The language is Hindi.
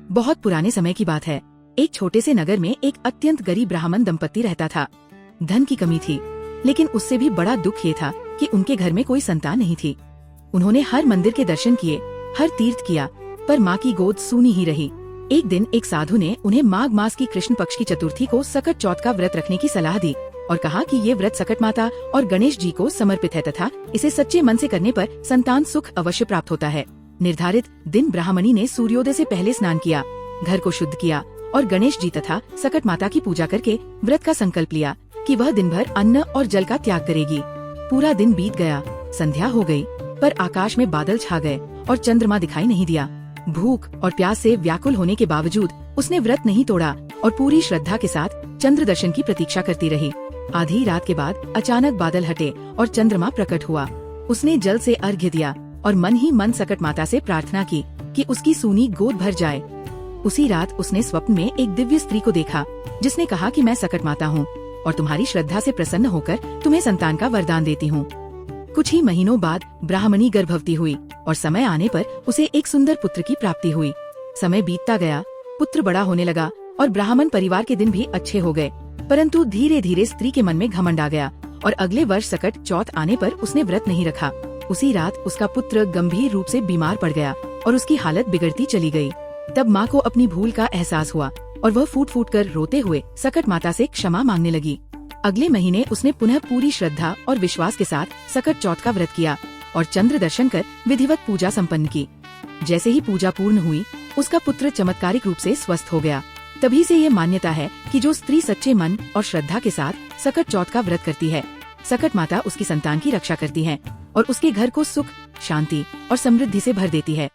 बहुत पुराने समय की बात है। एक छोटे से नगर में एक अत्यंत गरीब ब्राह्मण दंपत्ति रहता था। धन की कमी थी, लेकिन उससे भी बड़ा दुख ये था कि उनके घर में कोई संतान नहीं थी। उन्होंने हर मंदिर के दर्शन किए, हर तीर्थ किया, पर माँ की गोद सूनी ही रही। एक दिन एक साधु ने उन्हें माघ मास की कृष्ण पक्ष की चतुर्थी को सकट चौथ का व्रत रखने की सलाह दी और कहा कि ये व्रत सकट माता और गणेश जी को समर्पित है तथा इसे सच्चे मन से करने पर संतान सुख अवश्य प्राप्त होता है। निर्धारित दिन ब्राह्मणी ने सूर्योदय से पहले स्नान किया, घर को शुद्ध किया और गणेश जी तथा सकट माता की पूजा करके व्रत का संकल्प लिया कि वह दिन भर अन्न और जल का त्याग करेगी। पूरा दिन बीत गया, संध्या हो गई, पर आकाश में बादल छा गए और चंद्रमा दिखाई नहीं दिया। भूख और प्यास से व्याकुल होने के बावजूद उसने व्रत नहीं तोड़ा और पूरी श्रद्धा के साथ चंद्र दर्शन की प्रतीक्षा करती रही। आधी रात के बाद अचानक बादल हटे और चंद्रमा प्रकट हुआ। उसने जल से अर्घ्य दिया और मन ही मन सकट माता से प्रार्थना की कि उसकी सूनी गोद भर जाए। उसी रात उसने स्वप्न में एक दिव्य स्त्री को देखा जिसने कहा कि मैं सकट माता हूँ और तुम्हारी श्रद्धा से प्रसन्न होकर तुम्हें संतान का वरदान देती हूँ। कुछ ही महीनों बाद ब्राह्मणी गर्भवती हुई और समय आने पर उसे एक सुंदर पुत्र की प्राप्ति हुई। समय बीतता गया, पुत्र बड़ा होने लगा और ब्राह्मण परिवार के दिन भी अच्छे हो गए, परंतु धीरे धीरे स्त्री के मन में घमंड आ गया और अगले वर्ष सकट चौथ आने पर उसने व्रत नहीं रखा। उसी रात उसका पुत्र गंभीर रूप से बीमार पड़ गया और उसकी हालत बिगड़ती चली गई। तब माँ को अपनी भूल का एहसास हुआ और वह फूट फूट कर रोते हुए सकट माता से क्षमा मांगने लगी। अगले महीने उसने पुनः पूरी श्रद्धा और विश्वास के साथ सकट चौथ का व्रत किया और चंद्र दर्शन कर विधिवत पूजा संपन्न की। जैसे ही पूजा पूर्ण हुई, उसका पुत्र चमत्कारिक रूप से स्वस्थ हो गया। तभी से ये मान्यता है कि जो स्त्री सच्चे मन और श्रद्धा के साथ सकट चौथ का व्रत करती है, सकट माता उसकी संतान की रक्षा करती है और उसके घर को सुख, शांति और समृद्धि से भर देती है।